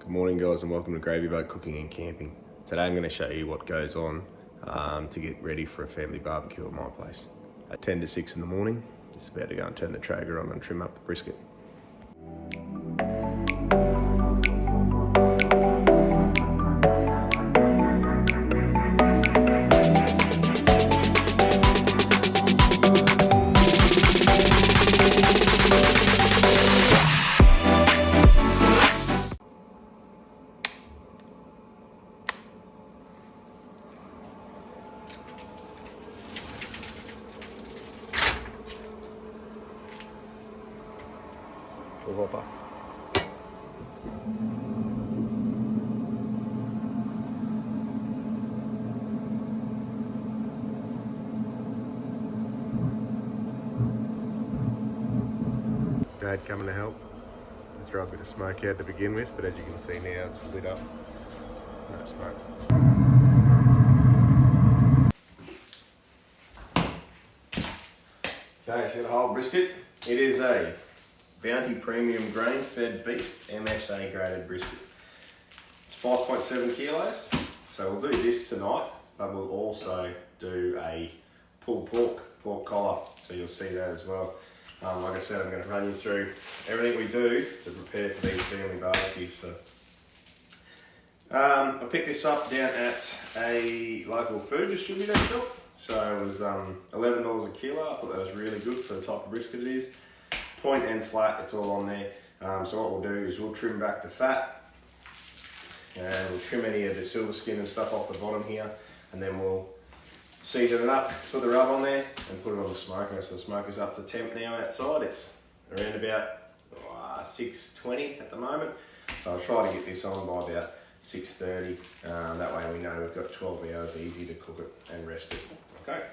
Good morning guys and welcome to Gravy Boat Cooking and Camping. Today I'm going to show you what goes on to get ready for a family barbecue at my place. At 10 to 6 in the morning, it's about to go and turn the Traeger on and trim up the brisket. Full hopper. Dad coming to help. Let's throw a bit of smoke out to begin with, but as you can see now it's lit up. No smoke. Okay, so the whole brisket. It is a Bounty Premium Grain Fed Beef MSA graded brisket. It's 5.7 kilos. So we'll do this tonight, but we'll also do a pulled pork collar. So you'll see that as well. Like I said, I'm going to run you through everything we do to prepare for these family barbecues. So, I picked this up down at a local food distributor shop. So it was $11 a kilo. I thought that was really good for the type of brisket it is. Point and flat, it's all on there. So what we'll do is we'll trim back the fat and we'll trim any of the silver skin and stuff off the bottom here, and then we'll season it up, put the rub on there and put it on the smoker. So the smoker's up to temp now outside. It's around about 6:20 at the moment. So I'll try to get this on by about 6:30. That way we know we've got 12 hours easy to cook it and rest it. Okay.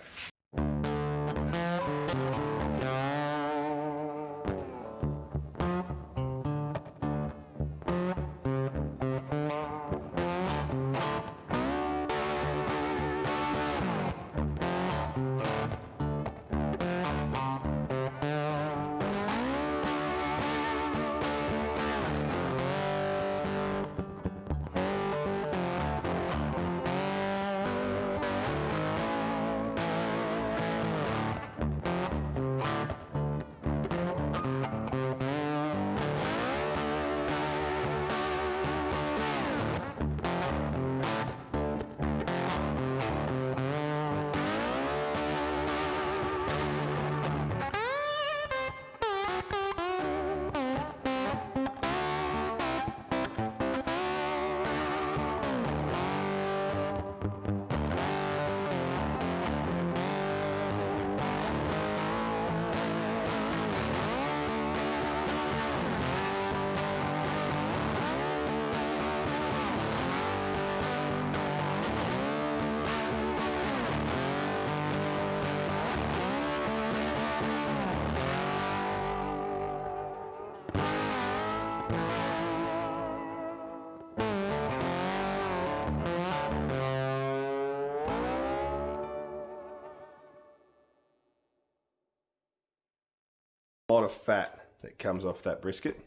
A lot of fat that comes off that brisket,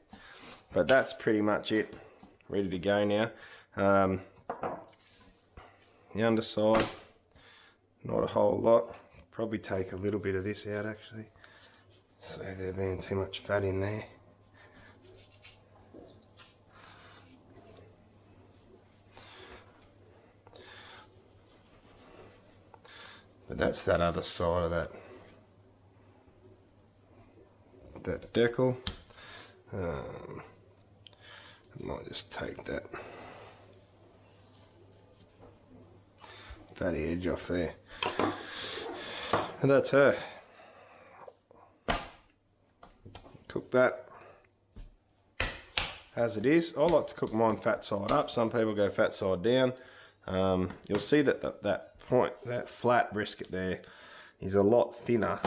but that's pretty much it, ready to go now. The underside, not a whole lot. Probably take a little bit of this out actually, so there being too much fat in there. But that's that other side of that decal. I might just take that fatty edge off there, and that's her. Cook that as it is. I like to cook mine fat side up. Some people go fat side down. You'll see that that flat brisket there is a lot thinner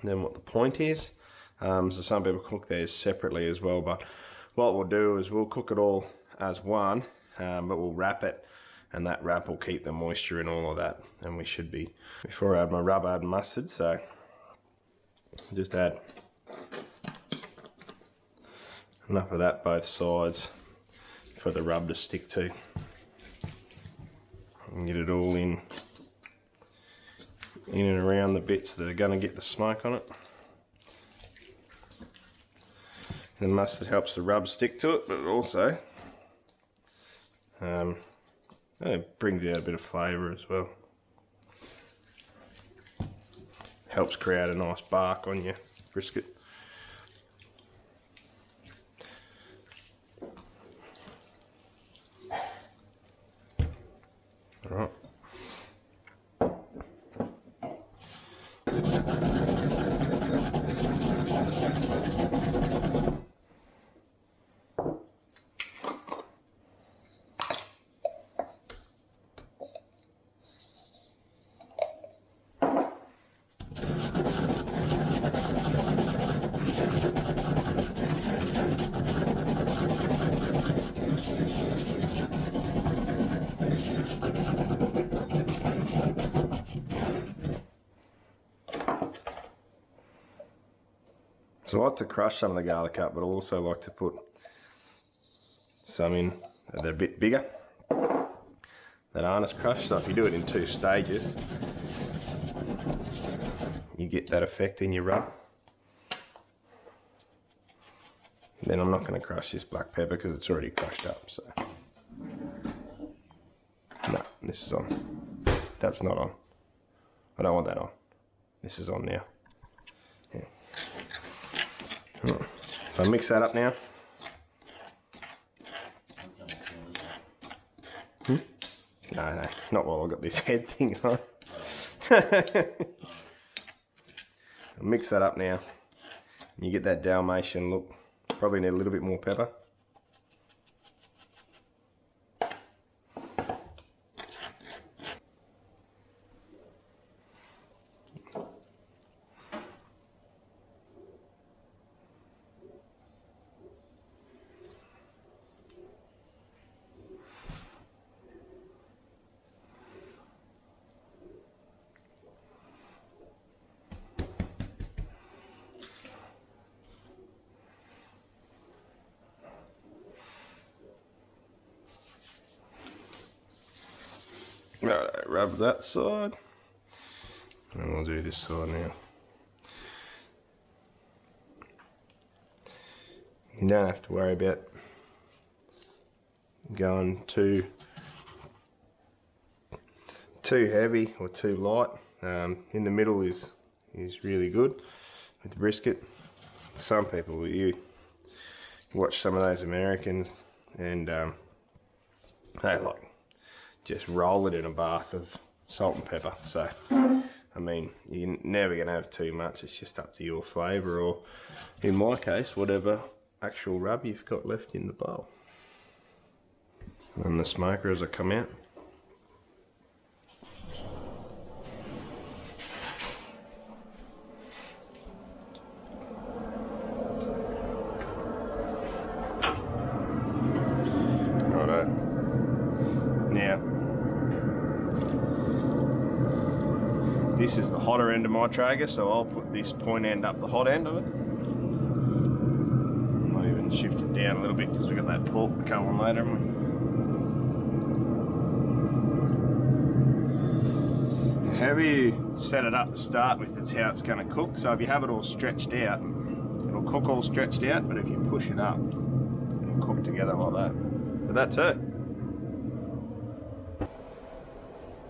than what the point is. So some people cook theirs separately as well, but what we'll do is we'll cook it all as one, but we'll wrap it, and that wrap will keep the moisture and all of that, and we should be. Before I add my rub, I add mustard, so just add enough of that both sides. for the rub to stick to. And get it all in and around the bits that are going to get the smoke on it. The mustard helps the rub stick to it, but it also it brings out a bit of flavour as well. Helps create a nice bark on your brisket. Alright. So I like to crush some of the garlic up, but I also like to put some in that are a bit bigger that aren't as crushed. So if you do it in 2 stages, you get that effect in your rub. Then I'm not going to crush this black pepper because it's already crushed up. So no, this is on. That's not on. I don't want that on. This is on now. Yeah. So mix that up now. No, not while I've got this head thing on. I'll mix that up now. You get that Dalmatian look. Probably need a little bit more pepper. Right, rub that side, and we'll do this side now. You don't have to worry about going too heavy or too light. In the middle is really good with the brisket. Some people, you watch some of those Americans and they like just roll it in a bath of salt and pepper. So I mean, you're never going to have too much. It's just up to your flavour, or in my case, whatever actual rub you've got left in the bowl. And the smoker as I come out. Righto. Now, this is the hotter end of my Traeger, so I'll put this point end up the hot end of it. I'll even shift it down a little bit because we've got that pork to come on later, haven't we? However you set it up to start with, that's how it's going to cook. So if you have it all stretched out, it'll cook all stretched out, but if you push it up, it'll cook together like that. But that's it.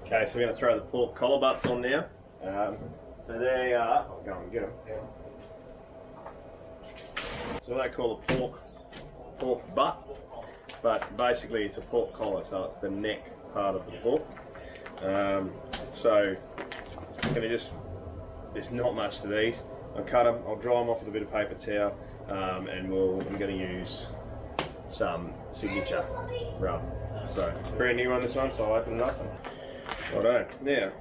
Okay, so we're going to throw the pork collar butts on now. So there you are. I'll go and get them. So they call a pork butt, but basically it's a pork collar, so it's the neck part of the pork. So I'm going to there's not much to these. I'll cut them, I'll dry them off with a bit of paper towel, and I'm going to use some signature rub. So brand new on this one, so I'll open it up. Righto. Now,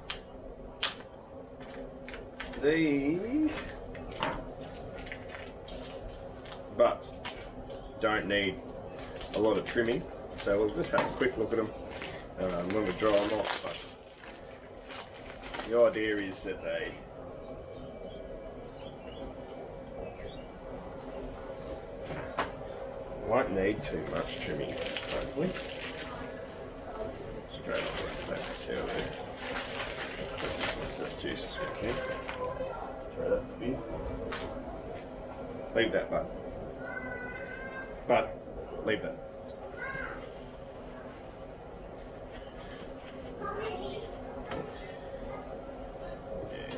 these butts don't need a lot of trimming, so we'll just have a quick look at them when we dry them off. But the idea is that they Won't need too much trimming, hopefully. Straight off that tail there. As juice as we can. Throw that in the bin. Leave that, bud. Bud, leave that. Yeah,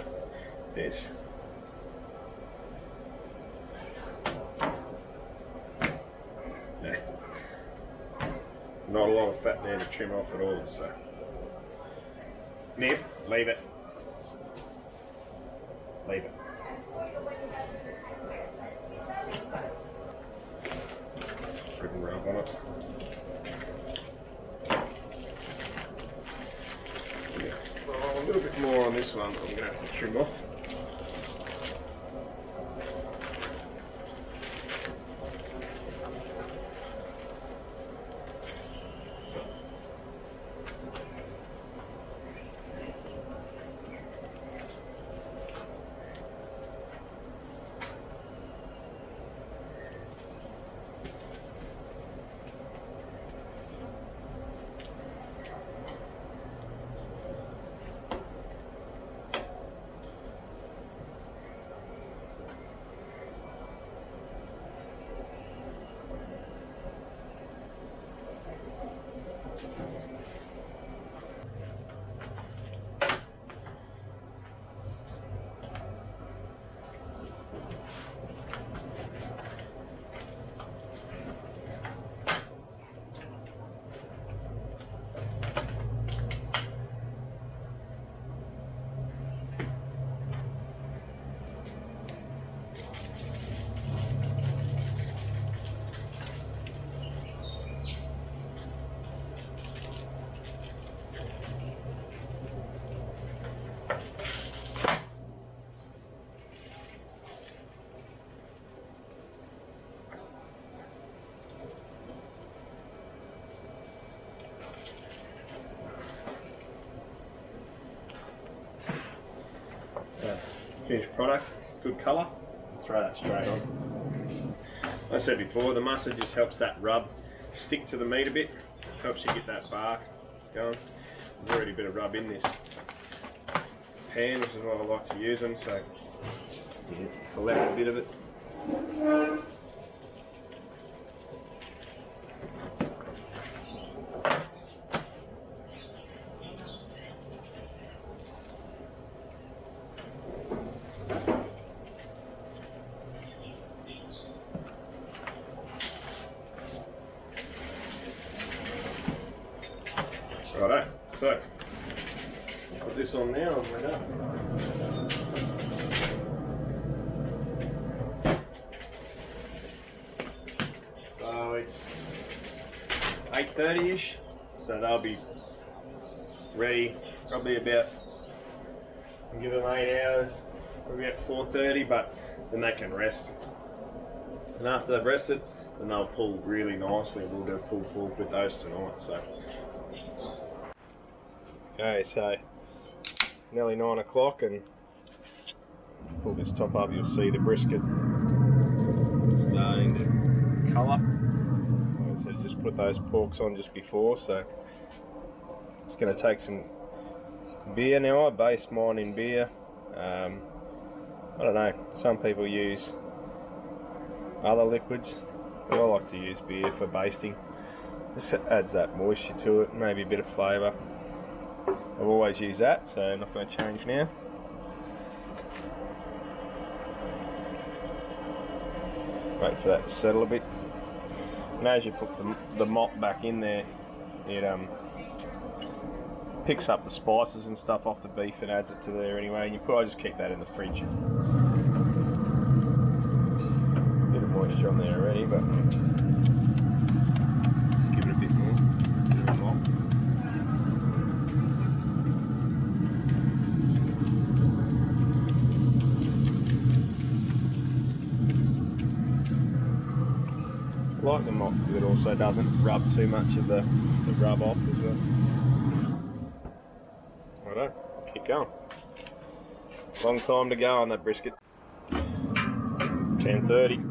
this. Yeah. Not a lot of fat there to trim off at all, so. Nib, leave it. Leave it. Grip and rub on it. Yeah. Oh, a little bit more on this one, I'm going to have to trim off. Finished product, good colour. Throw that straight on. Like I said before, the mustard just helps that rub stick to the meat a bit, helps you get that bark going. There's already a bit of rub in this pan, which is what I like to use them, so you collect a bit of it. Righto, so put this on now and we're done. So it's 8:30ish, so they'll be ready probably about, I'll give them 8 hours, probably at 4:30, but then they can rest. And after they've rested, then they'll pull really nicely. We'll do a pulled pork with those tonight. So. Okay, so nearly 9 o'clock, and pull this top up, you'll see the brisket starting to colour. Like I said, just put those porks on just before, so it's going to take some beer now. I base mine in beer. I don't know, some people use other liquids, but I like to use beer for basting. Just adds that moisture to it, maybe a bit of flavour. I've always used that, so I'm not going to change now. Wait for that to settle a bit. And as you put the mop back in there, it picks up the spices and stuff off the beef and adds it to there anyway. And you probably just keep that in the fridge. Bit of moisture on there already, but give it a bit more. Bit of a mop. I like the mop because it also doesn't rub too much of the rub off as well. Righto, keep going. Long time to go on that brisket. 10:30.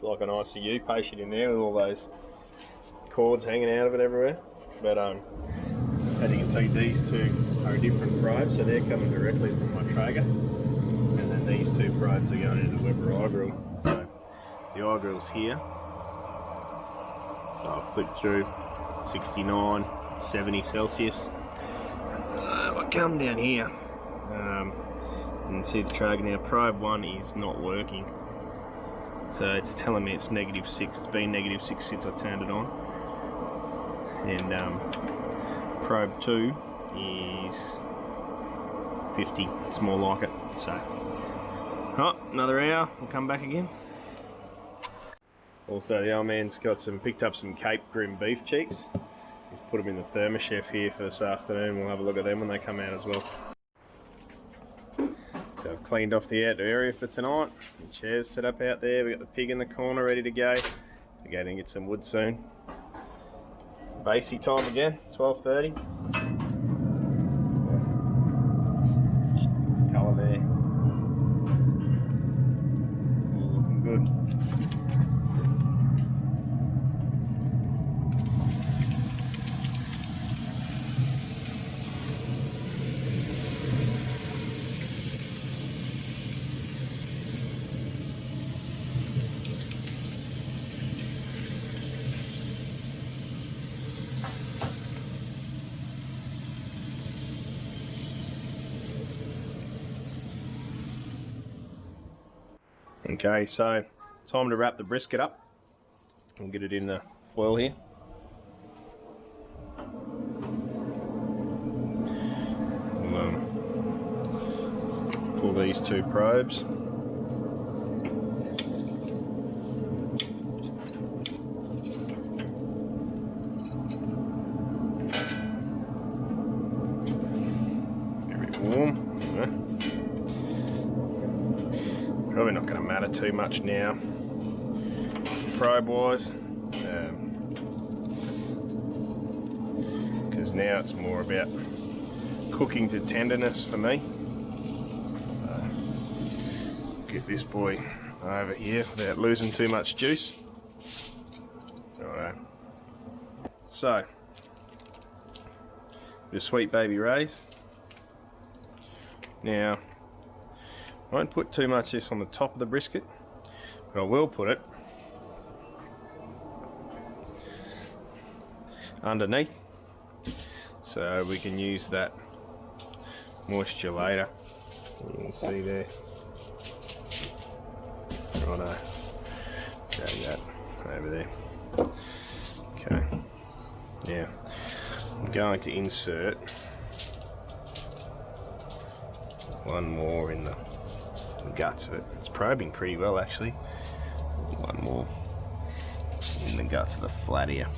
like an ICU patient in there with all those cords hanging out of it everywhere. But as you can see, these two are different probes, so they're coming directly from my Traeger, and then these two probes are going into the Weber eye grill. So the eye grill's here, so I'll flick through 69, 70 Celsius. I come down here and see the Traeger now. Probe 1 is not working, so it's telling me it's -6. It's been -6 since I turned it on. And probe 2 is 50. It's more like it. So, oh, another hour. We'll come back again. Also, the old man's picked up some Cape Grim beef cheeks. He's put them in the thermochef here for this afternoon. We'll have a look at them when they come out as well. So I've cleaned off the outdoor area for tonight. The chairs set up out there. We've got the pig in the corner ready to go. We're going to get some wood soon. Basic time again, 12:30. Colour there. All looking good. Okay, so time to wrap the brisket up. We'll get it in the foil here. We'll pull these two probes. Very warm. Probably not going to matter too much now, probe wise, because now it's more about cooking to tenderness for me. So, get this boy over here without losing too much juice. Righto. So, the Sweet Baby Rays. Now, I won't put too much of this on the top of the brisket, but I will put it underneath, so we can use that moisture later. You can see there. Righto. Drag that over there. Okay. Now, I'm going to insert one more in the guts of it. It's probing pretty well actually. One more in the guts of the flat here.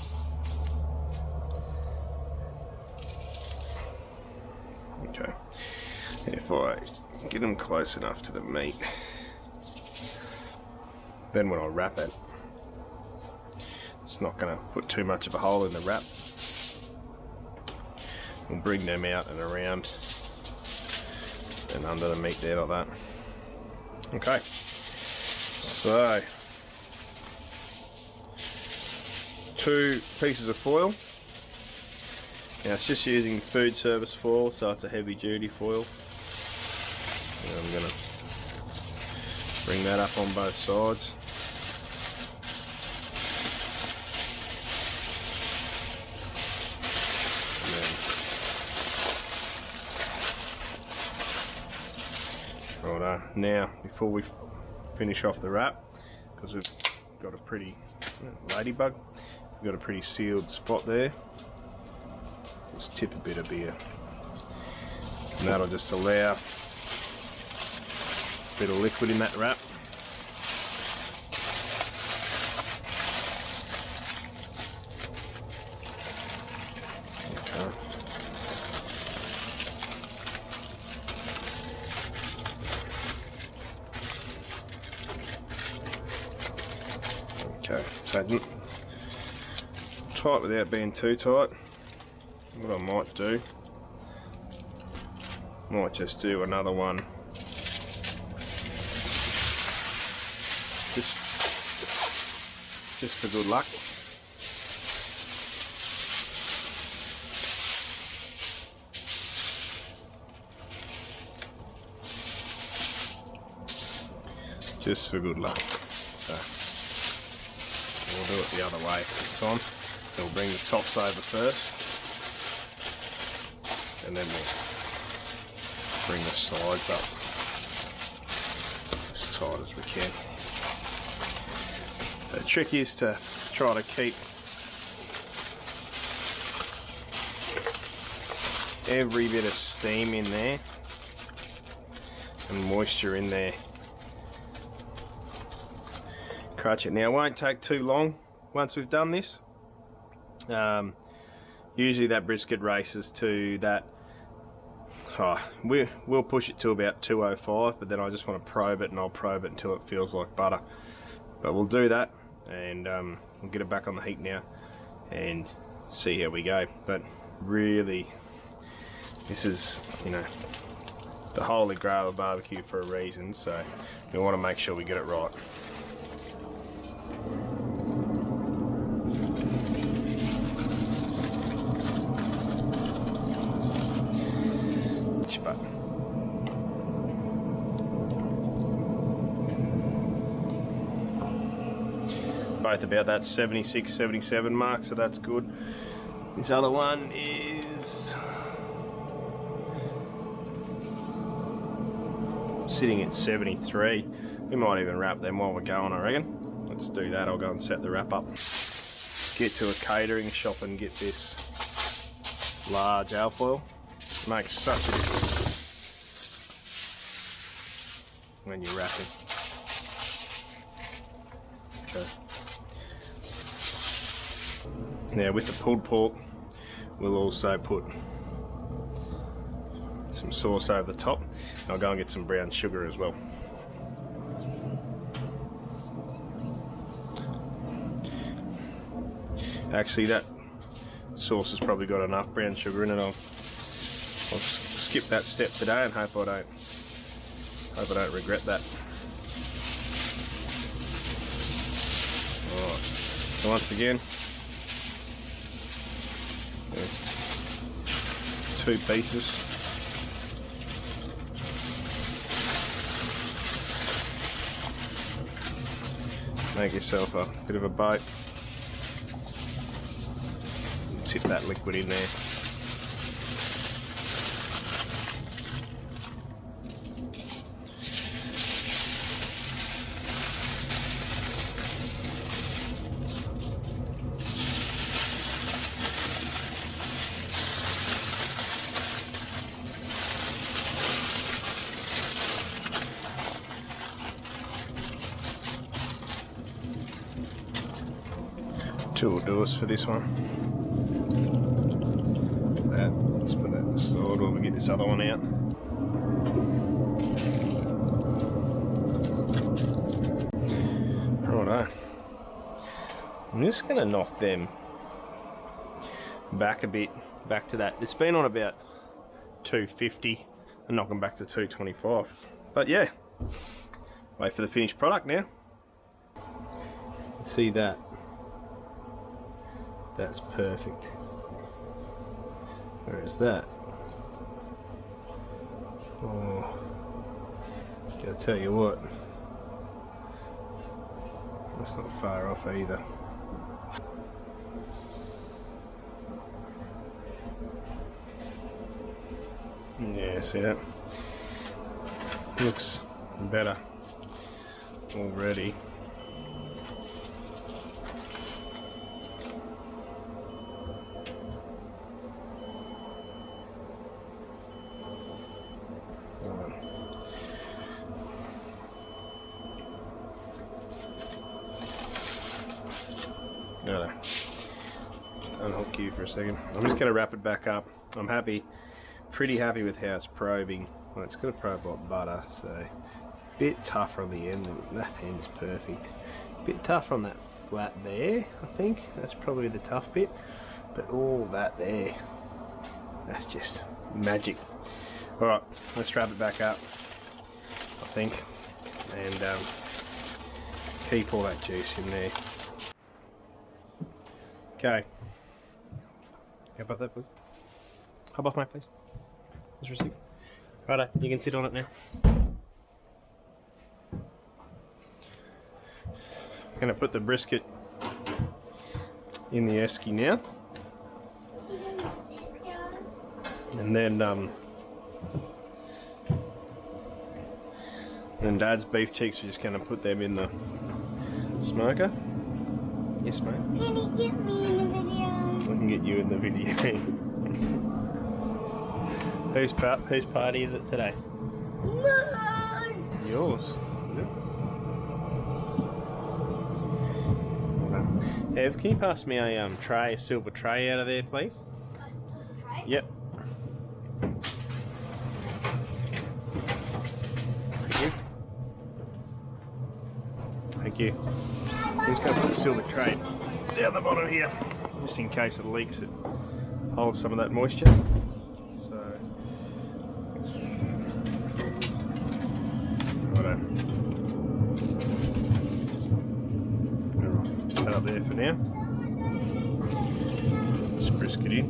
Okay. If I get them close enough to the meat, then when I wrap it, it's not going to put too much of a hole in the wrap. We'll bring them out and around and under the meat there like that. Okay, so 2 pieces of foil. Now it's just using food service foil, so it's a heavy duty foil. And I'm going to bring that up on both sides. Righto. Now, before we finish off the wrap, because we've got a pretty ladybug, we've got a pretty sealed spot there. Just tip a bit of beer, and that'll just allow a bit of liquid in that wrap. Okay. Okay, so tight without being too tight. What I might do, might just do another one just just for good luck. Just for good luck. So we'll do it the other way this time. So we'll bring the tops over first, and then we'll bring the sides up as tight as we can. The trick is to try to keep every bit of steam in there and moisture in there. Crutch it. Now it won't take too long once we've done this. Usually that brisket races to that, we'll push it to about 205, but then I just want to probe it, and I'll probe it until it feels like butter. But we'll do that, and we'll get it back on the heat now and see how we go. But really, this is, you know, the holy grail of barbecue for a reason, so we want to make sure we get it right. Both about that 76, 77 mark, so that's good. This other one is sitting at 73. We might even wrap them while we're going, I reckon. Let's do that. I'll go and set the wrap up. Get to a catering shop and get this large alfoil. It makes such a difference when you're wrapping. Okay. Now with the pulled pork, we'll also put some sauce over the top. I'll go and get some brown sugar as well. Actually, that sauce has probably got enough brown sugar in it. I'll skip that step today and hope I don't regret that. Alright, so once again, 2 pieces. Make yourself a bit of a boat. Tip that liquid in there. Two will do us for this one. Let's put that aside while we get this other one out. Righto. I'm just going to knock them back a bit, back to that. It's been on about 250 and knock them back to 225. But yeah, wait for the finished product now. See that? That's perfect. Where is that? Oh, gotta tell you what, that's not far off either. Yeah, see that? Looks better already. Just unhook you for a second. I'm just going to wrap it back up. I'm happy, pretty happy with how it's probing. Well, it's going to probe like butter, so a bit tougher on the end. That end's perfect. A bit tougher on that flat there, I think. That's probably the tough bit. But all that there, that's just magic. Alright, let's wrap it back up, I think, and keep all that juice in there. Okay. How about that, please? Hop off, mate, please. This receipt. Righto, you can sit on it now. I'm going to put the brisket in the esky now. And then Dad's beef cheeks, we're just going to put them in the smoker. Yes, mate. Can you get me in the video? We can get you in the video. Whose party is it today? Mine! Yours. Is it? Ev, can you pass me a silver tray out of there, please? Tray? Yep. Thank you. Thank you. I'm just going to put the silver tray down the bottom here, just in case it leaks. It holds some of that moisture. So, righto. Put that up there for now. Just brisket in.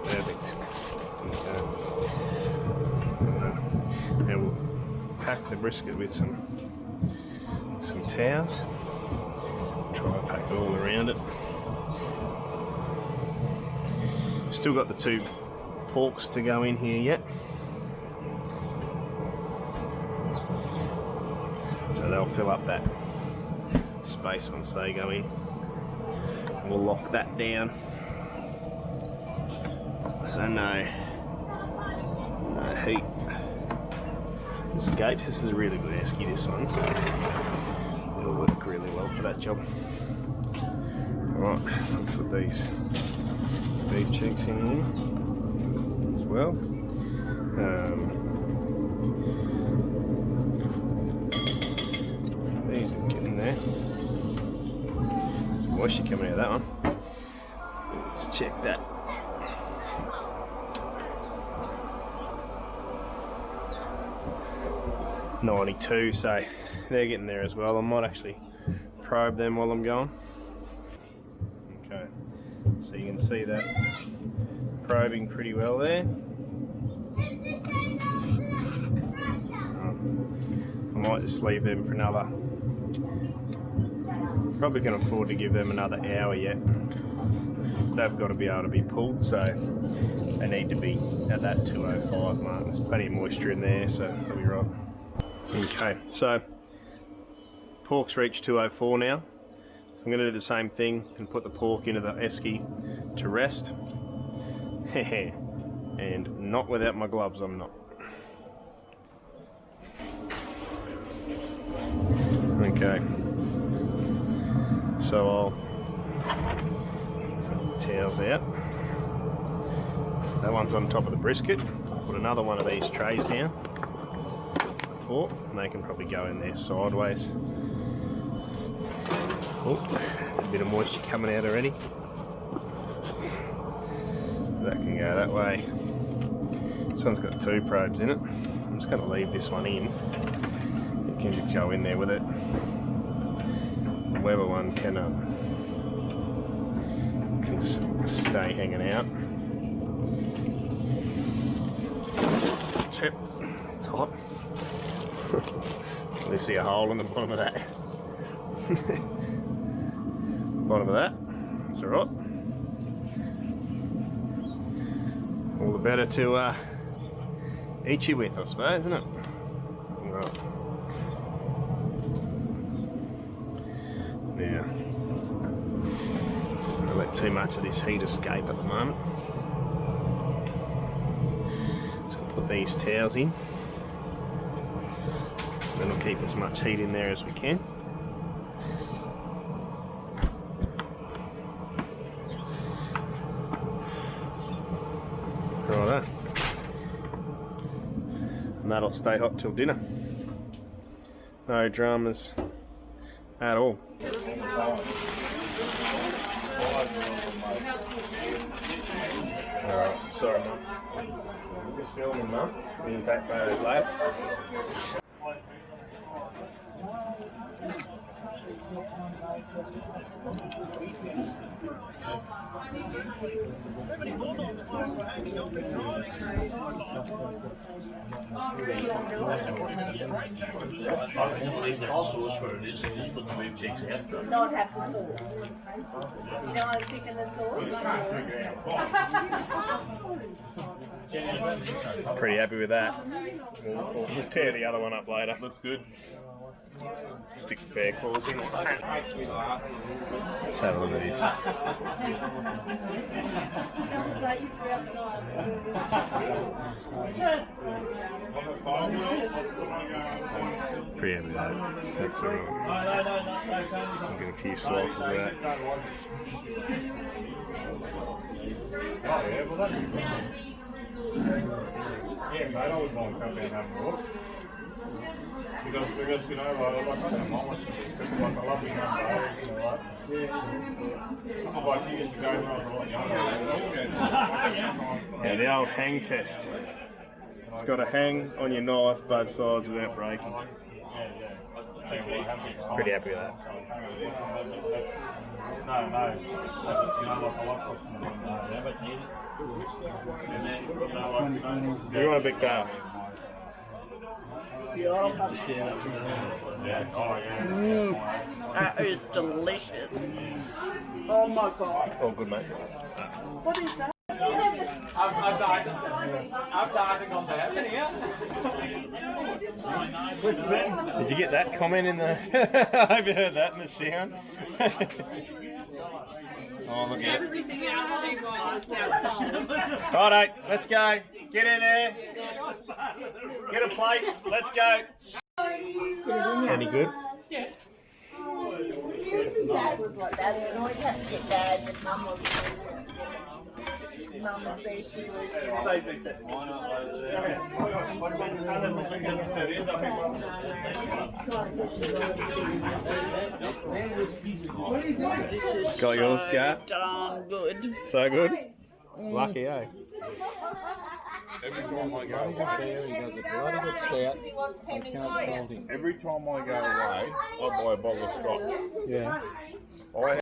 Perfect. Now we'll pack the brisket with some towels. Try and pack it all around it. Still got the 2 porks to go in here yet. So they'll fill up that space once they go in. We'll lock that down. So no heat escapes. This is a really good esky, this one, so it'll work really well for that job. Alright, let's put these beef cheeks in here as well. These are getting there. Some moisture coming out of that one. Let's check that. .92, so they're getting there as well. I might actually probe them while I'm going. Okay, so you can see that probing pretty well there. I might just leave them for another, probably can afford to give them another hour yet. They've got to be able to be pulled, so they need to be at that 205 mark. There's plenty of moisture in there, so they'll be right. Okay, so pork's reached 204 now. So I'm going to do the same thing and put the pork into the esky to rest. And not without my gloves, I'm not. Okay, so I'll take the towels out. That one's on top of the brisket. I'll put another one of these trays down. And they can probably go in there sideways. Oh, a bit of moisture coming out already. That can go that way. This one's got 2 probes in it. I'm just going to leave this one in. It can just go in there with it. The Weber one can stay hanging out. Yep, it's hot. You see a hole in the bottom of that. Bottom of that. That's alright. All the better to eat you with, I suppose, isn't it? Right. Now, don't let too much of this heat escape at the moment. So put these towels in. Then we'll keep as much heat in there as we can. Righto. And that'll stay hot till dinner. No dramas at all. Alright, sorry Mum. Just filming Mum. We can take photos later. leave that sauce where it is and just put the beef cheeks out. Not have the sauce. You know how to thicken the sauce? Pretty happy with that. We'll just tear the other one up later. Looks good. Stick bear claws in it. Let's have a look at this. Pretty happy with that. That's alright. I'll get a few slices of that. Yeah, mate, I would want to come down and have a look. Because you know, like I don't mind watching it, like I love being on roads and all that. Yeah. Like years ago when I was a lot younger. Yeah, the old hang test. It's got to hang on your knife both sides without breaking. Pretty happy with that. No, you know, like I like watching them on You want a big bar? That is delicious. Oh my god. All good, mate. What is that? I've diving on there. Did you get that comment in the... I hope you heard that in the sound. Oh, look at it. Righto, let's go. Get in there. Get a plate. Let's go. Any good? Dad was like that. We always had to get dads and mum was. Mum would say she was. Saves me set mine up over there. Got yours, Scar? Darn good. So good? Lucky, eh? Every time I go away, he does a bloody good stout. I can't hold him. Every time I go away, I buy a bottle of scotch. Yeah. I